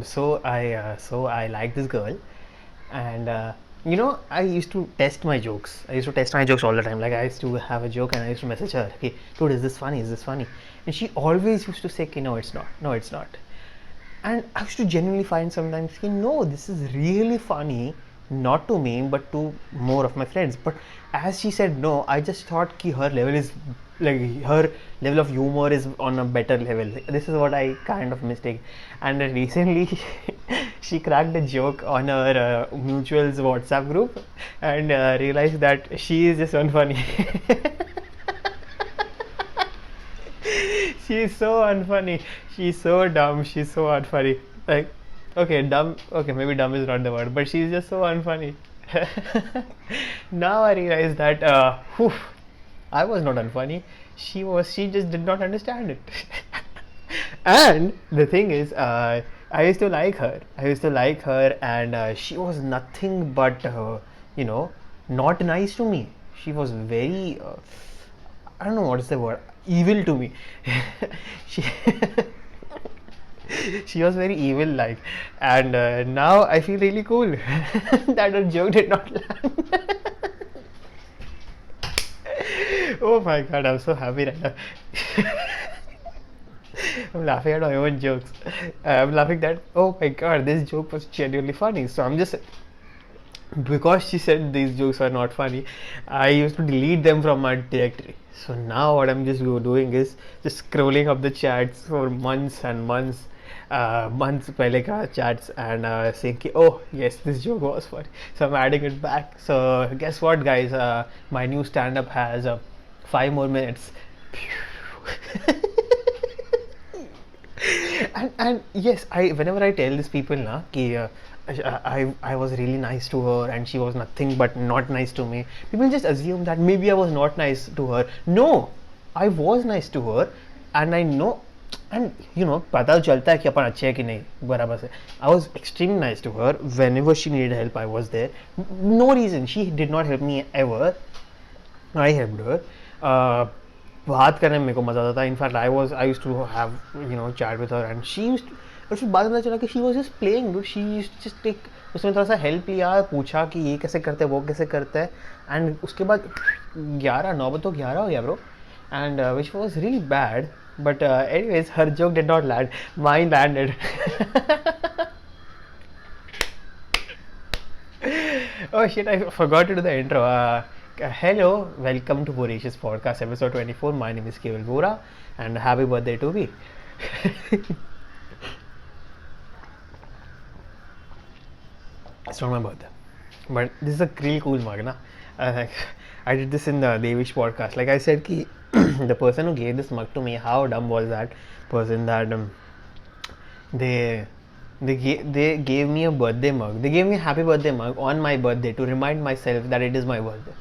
So I like this girl, and I used to test my jokes. I used to test my jokes all the time. Like I used to have a joke and I used to message her, "Okay, dude, is this funny? Is this funny?" And she always used to say, "Okay, no, it's not. No, it's not." And I used to genuinely find sometimes, no, this is really funny, not to me, but to more of my friends. But as she said no, I just thought ki her level is like her level of humor is on a better level. This is what I kind of mistake. And recently, she cracked a joke on her mutuals WhatsApp group and realized that she is just unfunny. She's so unfunny. She's so dumb. She's so unfunny. Like, okay, dumb. Okay, maybe dumb is not the word, but she's just so unfunny. Now I realize that I was not unfunny. She was. She just did not understand it. And the thing is, I used to like her. I used to like her, and she was nothing but, not nice to me. She was very. I don't know what is the word. Evil to me. she she was very evil like, and now I feel really cool that her joke did not land. Oh my god, I'm so happy right now. I'm laughing at my own jokes. I'm laughing that, oh my god, this joke was genuinely funny. So I'm just, because she said these jokes are not funny, I used to delete them from my directory. So now what I'm just doing is just scrolling up the chats for months and months, months pehle ka chats, and saying ki, oh yes, this joke was funny. So I'm adding it back. So guess what, guys? My new stand-up has 5 more minutes. And yes, I whenever I tell these people na ki I was really nice to her and she was nothing but not nice to me, people just assume that maybe I was not nice to her. No, I was nice to her, and I know, and पता तो चलता है कि अपन अच्छे हैं कि नहीं बराबर से. I was extremely nice to her whenever she needed help. I was there. No reason she did not help me ever. I helped her. बात करने में मेरे को मज़ा आता था. In fact I used to have chat with her, and she used, और फिर बाद में पता चला कि she was just playing dude. She used just take, उसने थोड़ा सा हेल्प लिया, पूछा कि ये कैसे करते हैं, वो कैसे करते हैं, एंड उसके बाद 9 बजे तो 11 हो गया bro, and which was really bad. But anyways, her joke did not land, mine landed. Oh shit, I forgot to do the intro. Hello, welcome to Voracious Podcast, episode 24. My name is Keval Vora, and happy birthday to me. It's not my birthday, but this is a really cool mug, na? I did this in the Devish podcast. Like I said, ki, the person who gave this mug to me, how dumb was that person that they gave me a birthday mug. They gave me a happy birthday mug on my birthday to remind myself that it is my birthday.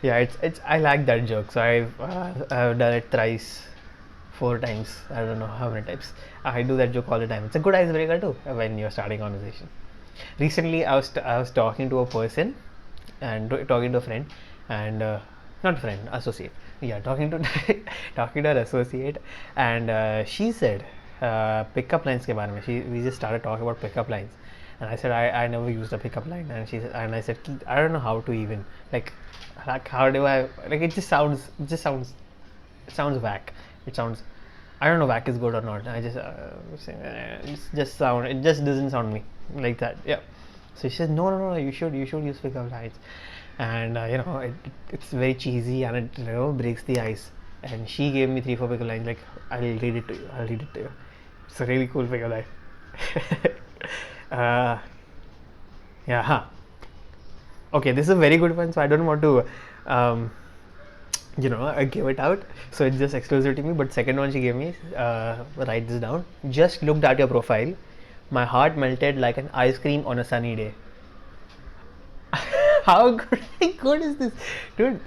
Yeah, it's I like that joke. So I've done it thrice, 4 times. I don't know how many times. I do that joke all the time. It's a good icebreaker too when you're starting conversation. Recently, I was talking to a person and talking to a friend, and not friend, associate. Yeah, talking to talking to an associate, and she said pickup lines के बारे में. We just started talking about pickup lines, and I said I never used a pickup line, and I said I don't know how to even like how do I, like, it sounds whack. It sounds, I don't know, whack is good or not. I just it just doesn't sound me like that. Yeah. So she says no, you should use pickup lines, and it's very cheesy and it breaks the ice. And she gave me 3-4 pickup lines. Like, I'll read it to you. It's a really cool pickup line. Yeah, huh. Okay, this is a very good one, so I don't want to I give it out, so it's just exclusive to me. But second one she gave me, write this down. Just looked at your profile, my heart melted like an ice cream on a sunny day. How good is this, dude?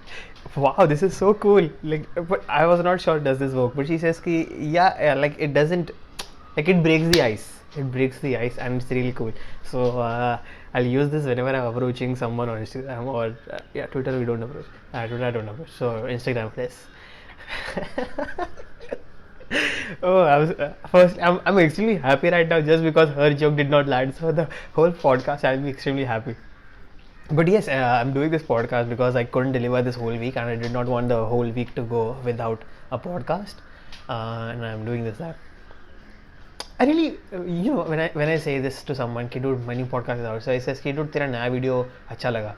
Wow, this is so cool. Like, but I was not sure does this work, but she says ki yeah, like it doesn't, like it breaks the ice. It breaks the ice, and it's really cool. So I'll use this whenever I'm approaching someone on Instagram or Twitter. We don't approach. Twitter I don't approach. So Instagram, please. Oh, first, I'm extremely happy right now just because her joke did not land. So the whole podcast, I'll be extremely happy. But yes, I'm doing this podcast because I couldn't deliver this whole week, and I did not want the whole week to go without a podcast. And I'm doing this. I really, when I say this to someone, कि dude, my new podcast is out. So I says, कि dude, तेरा नया video अच्छा लगा.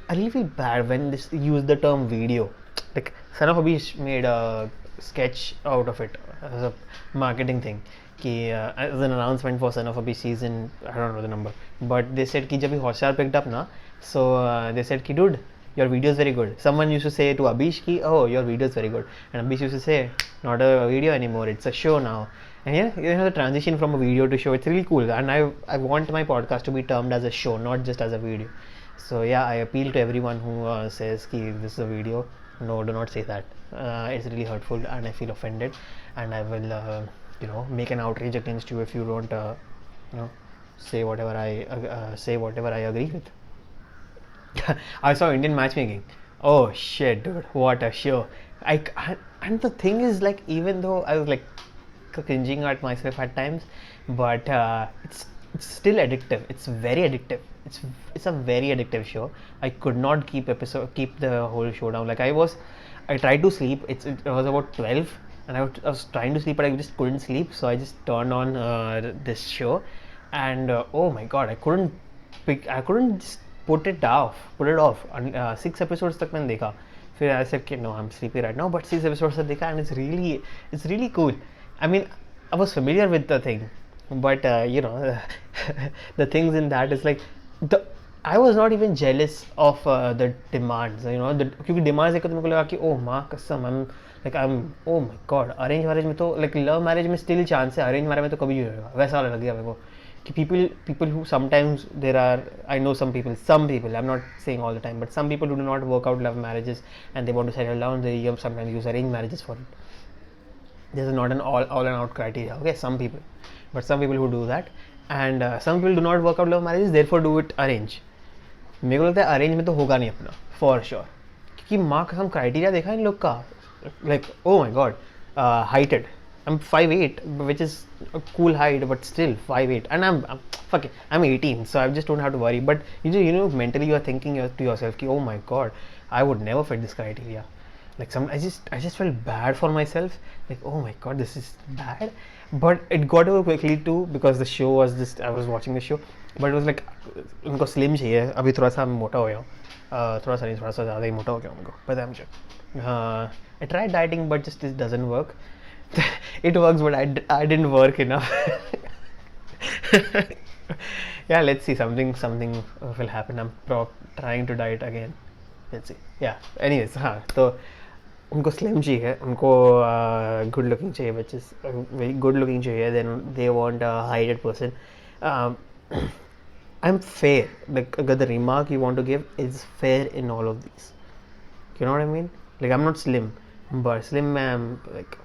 I really feel bad when this use the term video. Like Son of Abish made a sketch out of it as a marketing thing. कि as an announcement for Son of Abish season, I don't know the number, but they said कि जब भी Hotstar picked up ना, so they said कि dude, your video is very good. Someone used to say to Abish ki, oh, your video is very good, and Abish used to say, not a video anymore, it's a show now. And yeah, the transition from a video to show, it's really cool, and I want my podcast to be termed as a show, not just as a video. So yeah, I appeal to everyone who says ki this is a video. No, do not say that. It's really hurtful, and I feel offended, and I will make an outrage against you if you don't say whatever I agree with. I saw Indian Matchmaking. Oh shit, dude, what a show! And the thing is, like, even though I was like cringing at myself at times, but it's still addictive. It's very addictive. It's a very addictive show. I could not keep the whole show down. Like I tried to sleep. It was about 12, and I was trying to sleep, but I just couldn't sleep. So I just turned on this show, and oh my god, I couldn't just put it off. And 6 episodes तक मैंने देखा. फिर I said कि no, I'm sleepy right now, but 6 episodes तक देखा, and it's really cool. I mean, I was familiar with the thing, but the things in that is like I was not even jealous of the demands. क्योंकि demands देखकर तो मेरे को लगा कि oh माँ कसम, I'm oh my god, arrange marriage में तो like love marriage में still chance है, arrange marriage में तो कभी नहीं होगा. वैसा लग गया मेरे को कि people who sometimes I know some people, I'm not saying all the time, but some people who do not work out love marriages and they want to settle down, they sometimes use arranged marriages for it. This is not an all and out criteria, okay? Some people who do that, and some people do not work out love marriages, therefore do it arrange. मेरे को लगता है arrange में तो होगा नहीं अपना for sure, क्योंकि माँ का हम क्राइटेरिया देखा इन लोग का, like oh my God, heighted. I'm 5'8", which is a cool height, but still 5'8", and I'm 18, so I just don't have to worry. But mentally you are thinking to yourself, oh my god, I would never fit this criteria. Like I just felt bad for myself. Like, oh my god, this is bad. But it got over quickly too, because the show was just, I was watching the show, but it was like उनको slim चाहिए. अभी थोड़ा सा मोटा हो गया, थोड़ा सा ज़्यादा ही मोटा हो गया उनको, पता है मुझे. I tried dieting, but just this doesn't work. It works, but I didn't work enough. Yeah, let's see, something will happen. I'm trying to diet again. Let's see. Yeah, anyways, हाँ तो उनको slim चाहिए, उनको good looking चाहिए, which is very good looking चाहिए. Then they want a heighted person. I'm fair. Like the remark you want to give is fair in all of these. You know what I mean? Like I'm not slim, but slim I'm like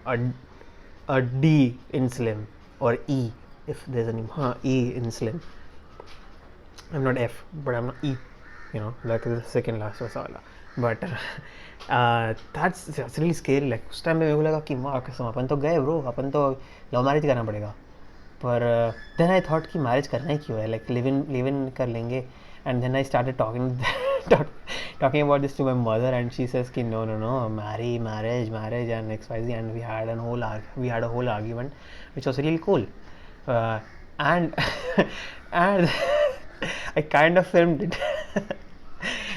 a D in slim, or E if there's a name. E in slim. I'm not F, but I'm not E. Like the second last was all. But that's really scary. Like उस time में मेरे को लगा कि माँ कसम अपन तो गए ब्रो, अपन तो लव मैरिज करना पड़ेगा. पर then I thought कि मैरिज करना ही क्यों है, like live in कर लेंगे. And then I started talking about this to my mother, and she says कि no, marriage and XYZ, and we had a whole argument, which was really cool. And and I kind of filmed it.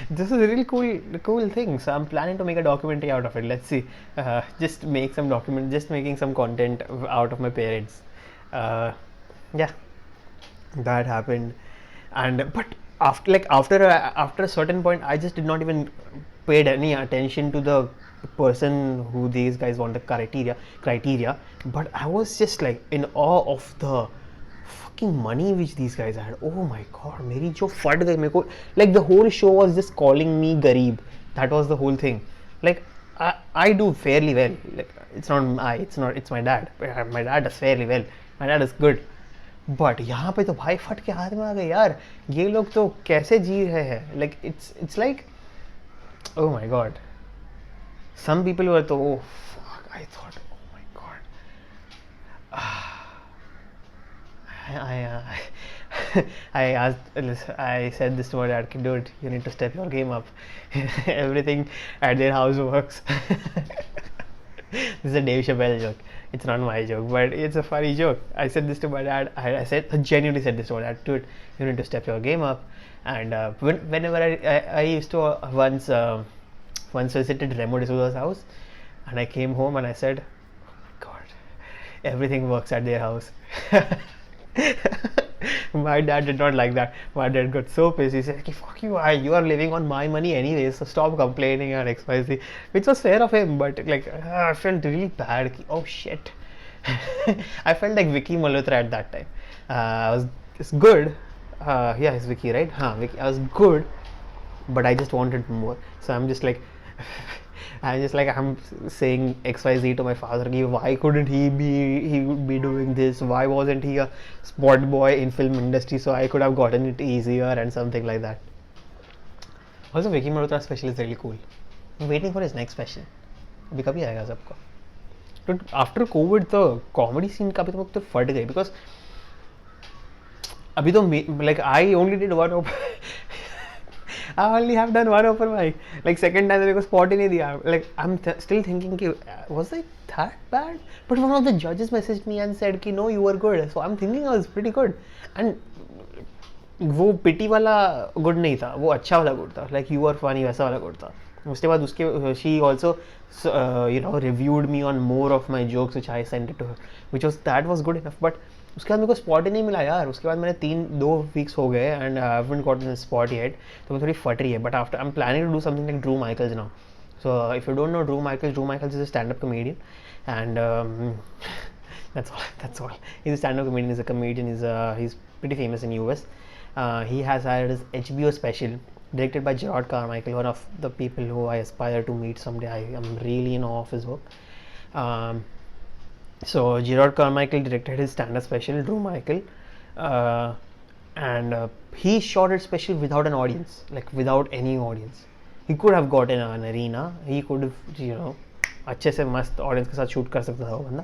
This is a really cool thing. So I'm planning to make a documentary out of it. Let's see. Just making some content out of my parents. Yeah, that happened. But after a certain point, I just did not even paid any attention to the person who these guys want the criteria. But I was just like in awe of the fucking money which these guys had. Oh my god, मेरी जो फट गई मेरे को. Like the whole show was just calling me गरीब. That was the whole thing. Like I do fairly well. Like it's my dad. My dad does fairly well. My dad is good. But यहाँ पे तो भाई फट के हाथ में आ गए यार. ये लोग तो कैसे जी रहे हैं. Like it's like, oh my god. Some people were तो oh fuck, I thought, oh my god, I asked, I said this to my dad, dude, you need to step your game up. Everything at their house works. This is a Dave Chappelle joke. It's not my joke, but it's a funny joke. I said this to my dad. I genuinely said this to my dad, dude, you need to step your game up. And whenever I used to once visited Remo D'Souza's house, and I came home and I said, God, everything works at their house. My dad did not like that. My dad got so pissed. He said, fuck you, you are living on my money anyways, so stop complaining and XYZ. Which was fair of him, but like I felt really bad. Oh shit. I felt like Vicky Malhotra at that time. It's good. Yeah, it's Vicky, right? Vicky. I was good, but I just wanted more. So I'm just like I'm saying XYZ to my father. Why couldn't he be doing this? Why wasn't he a spot boy in film industry? So I could have gotten it easier and something like that. Also, Vicky Malhotra special is really cool. I'm waiting for his next special. अभी कभी आएगा सबको. But after COVID, the comedy scene का भी तो फट गई because अभी तो like I only did one open. I only have done one open mic. Like second time मेरे को spot ही नहीं दिया. Like I'm still thinking कि was I that bad? But one of the judges messaged me and said कि no, you were good. So I'm thinking I was pretty good. And वो पिटी वाला good नहीं था, वो अच्छा वाला good था. Like you were funny वैसा वाला good था. उसके बाद उसके she also reviewed me on more of my jokes which I sent it to her, that was good enough. But उसके बाद मेरे को स्पॉट ही नहीं मिला यार. उसके बाद मैंने 2 weeks हो गए and I haven't gotten spot yet. तो मैं थोड़ी फट रही है. But after I am planning to do something like Drew Michaels now. So if you don't know Drew Michaels is a stand-up comedian and that's all. He's a stand-up comedian. He's a comedian. He's pretty famous in US. He has had his HBO special directed by Gerard Carmichael, one of the people who I aspire to meet someday. I am really in awe of his work. So Gerard Carmichael directed his stand-up special, Drew Michael, and he shot his special without an audience, like without any audience. He could have gotten an arena. He could have, अच्छे से मस्त audience के साथ shoot कर सकता था वो बंदा.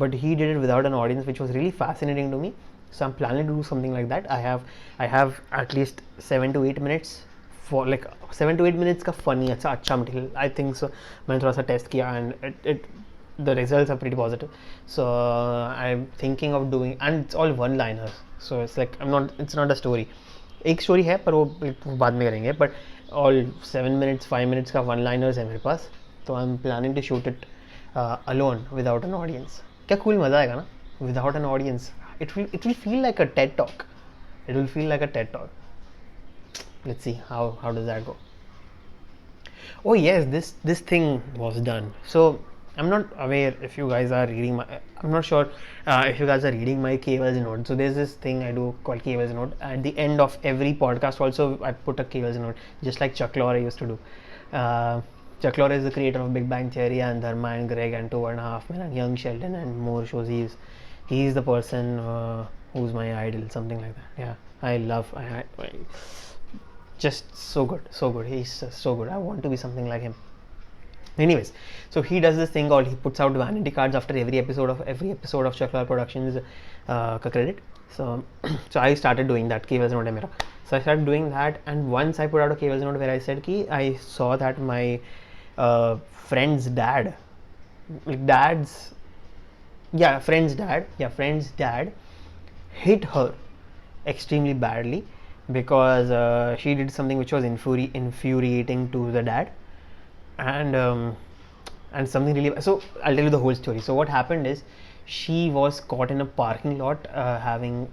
But he did it without an audience, which was really fascinating to me. So I'm planning to do something like that. I have at least 7 to 8 minutes for like 7 to 8 minutes का funny अच्छा material. I think so. मैंने थोड़ा सा test किया and the results are pretty positive. So I'm thinking of doing, and it's all one-liners. So it's like it's not a story. एक story है पर वो बाद में करेंगे. But all 7 minutes 5 minutes का one-liners है मेरे पास. So I'm planning to shoot it alone without an audience. क्या cool मज़ा आएगा ना? Without an audience, it will feel like a TED talk. It will feel like a TED talk. Let's see how does that go. Oh yes, this thing was done. So I'm not aware if you guys are reading my. I'm not sure if you guys are reading my Keval's note. So there's this thing I do called Keval's note. At the end of every podcast, also I put a Keval's note, just like Chuck Lorre used to do. Chuck Lorre is the creator of Big Bang Theory and Dharma and Greg and 2.5 Men and Young Sheldon and more shows. He's the person who's my idol, something like that. Yeah, I love. I just so good. He's so good. I want to be something like him. Anyways, so he does this thing called, he puts out vanity cards after every episode of Chuck Lorre Productions credit. So I started doing that. Keval's note hai mera. So I started doing that, and once I put out a Keval's note where I said ki I saw that my friend's dad, friend's dad hit her extremely badly because she did something which was infuriating to the dad. And something really, so I'll tell you the whole story. So what happened is, she was caught in a parking lot having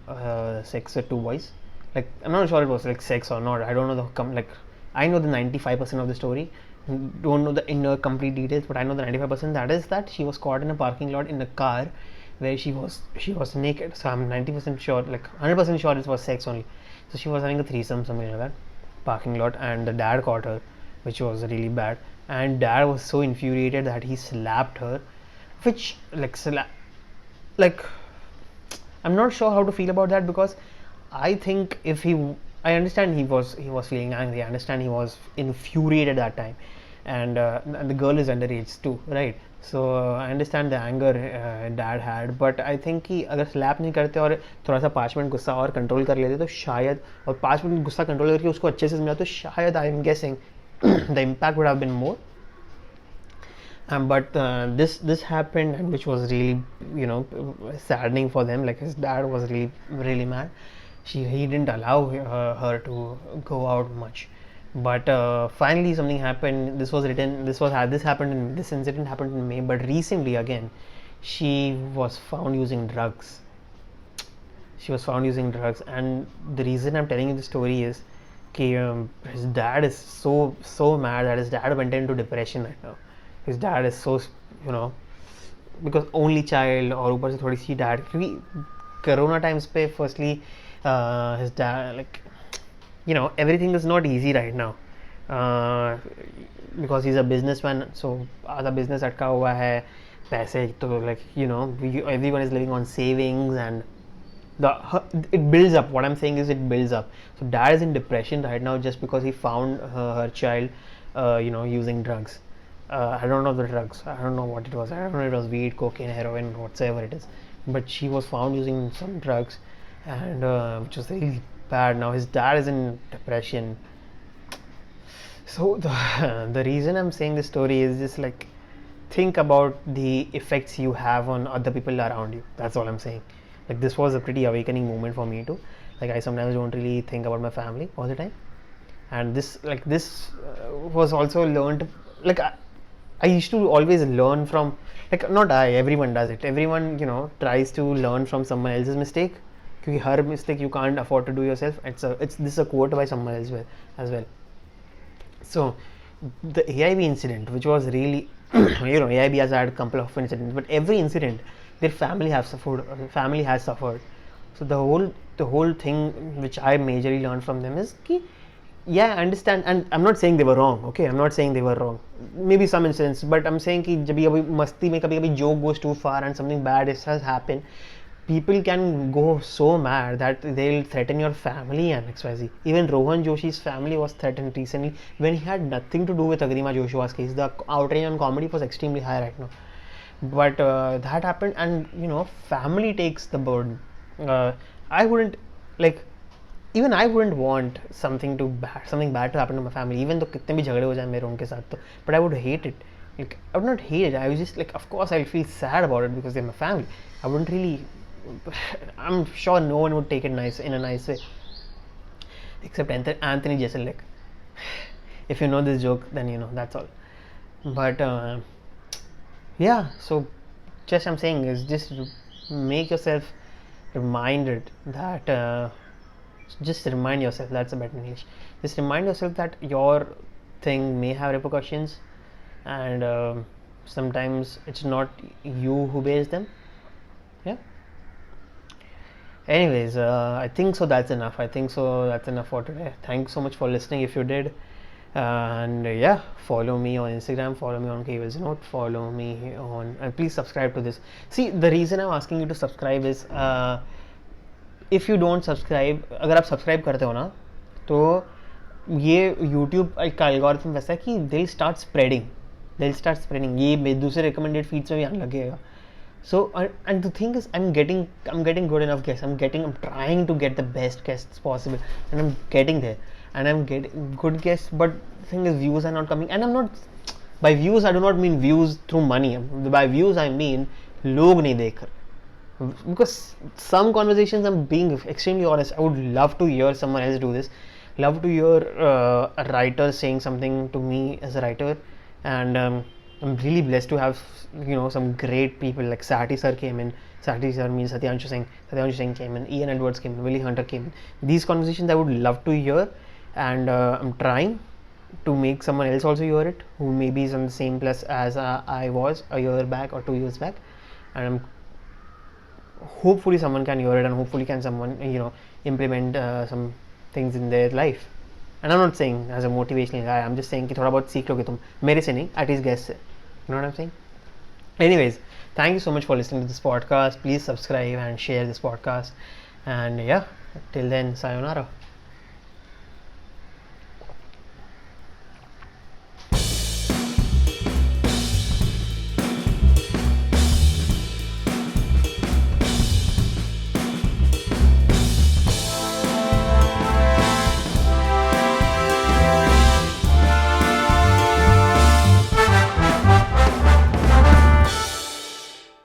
sex with 2 boys. Like, I'm not sure it was like sex or not. I don't know I know the 95% of the story. Don't know the inner complete details, but I know the 95%. That is that she was caught in a parking lot in a car where she was naked. So I'm 90% sure, like 100% sure it was sex only. So she was having a threesome, something like that, parking lot, and the dad caught her, which was really bad. And dad was so infuriated that he slapped her, which like I'm not sure how to feel about that, because I think I understand he was feeling angry. I understand he was infuriated that time, and the girl is underage too, right? So I understand the anger dad had, but I think कि अगर slap नहीं करते और थोड़ा सा 5 minute गुस्सा और control कर लेते तो शायद, और 5 मिनट गुस्सा कंट्रोल करके उसको अच्छे से समझा तो शायद I am guessing the impact would have been more. But this happened, and which was really, saddening for them. Like his dad was really really mad. He didn't allow her to go out much. But finally something happened. This incident happened in May, but recently again she was found using drugs. And the reason I'm telling you the story is his dad is so mad that his dad went into depression right now. His dad is so, because only child और ऊपर से थोड़ी सी dad, क्योंकि corona times पे firstly his dad, like, everything is not easy right now because he's a businessman, so आधा business अटका हुआ है, पैसे तो, like, everyone is living on savings, and it builds up. What I'm saying is it builds up. So dad is in depression right now just because he found her child using drugs. I don't know the drugs, I don't know what it was, I don't know if it was weed, cocaine, heroin, whatsoever it is, but she was found using some drugs, and which was really bad. Now his dad is in depression. So the reason I'm saying this story is just like, think about the effects you have on other people around you. That's all I'm saying. Like, this was a pretty awakening moment for me too. Like, I sometimes don't really think about my family all the time, and this was also learned. Like, I used to always learn from, like, not I, everyone does it. Everyone, tries to learn from someone else's mistake. Because her mistake you can't afford to do yourself. This is a quote by someone else as well. So the AIB incident, which was really, AIB has had a couple of incidents, but every incident, their family has suffered. So the whole thing which I majorly learned from them is कि, yeah, I understand, and I'm not saying they were wrong. Okay, I'm not saying they were wrong. Maybe some incidents, but I'm saying कि जब कभी मस्ती में कभी joke goes too far and something bad has happened, people can go so mad that they'll threaten your family and XYZ. Even Rohan Joshi's family was threatened recently when he had nothing to do with Agrima Joshua's case. The outrage on comedy was extremely high right now. But that happened, and family takes the burden. I wouldn't, like, even I wouldn't want something bad to happen to my family, even though कितने भी झगड़े हो जाए मेरे उनके साथ तो, but I would hate it. Like, I would not hate it. I was just like, of course I'll feel sad about it because they're my family. I wouldn't really. I'm sure no one would take it in a nice way, except Anthony Jeselnik. If you know this joke, then that's all. But yeah, so just I'm saying is just make yourself reminded that just remind yourself, that's a better English, just remind yourself that your thing may have repercussions, and sometimes it's not you who bears them. Yeah. Anyways, I think so that's enough. For today. Thanks so much for listening if you did. And yeah, follow me on Instagram, follow me on Keval's Note, follow me on, and please subscribe to this. See, the reason I'm asking you to subscribe is if you don't subscribe, अगर आप subscribe करते हो ना, तो ये YouTube का algorithm वैसा है कि they'll start spreading. ये दूसरे recommended feeds में भी आने लगेगा. So and the thing is, I'm getting good enough guests. I'm trying to get the best guests possible, and I'm getting there, and I'm getting good guests. But the thing is, views are not coming, and I'm not. By views, I do not mean views through money. By views, I mean लोग नहीं देख रहे. Because some conversations, I'm being extremely honest, I would love to hear someone else do this. Love to hear a writer saying something to me as a writer, and I'm really blessed to have some great people like Sati sir came in. Sati sir means Satyanshu Singh came in, Ian Edwards came in, Willie Hunter came in. These conversations I would love to hear, and I'm trying to make someone else also hear it who maybe is on the same plus as I was a year back or 2 years back, and hopefully someone can hear it, and hopefully can someone implement some things in their life. And I'm not saying as a motivational guy, I'm just saying कि थोड़ा बहुत सीख लोगे तुम मेरे से नहीं, at least guess से. You know what I'm saying? Anyways, thank you so much for listening to this podcast. Please subscribe and share this podcast. And yeah, till then, sayonara.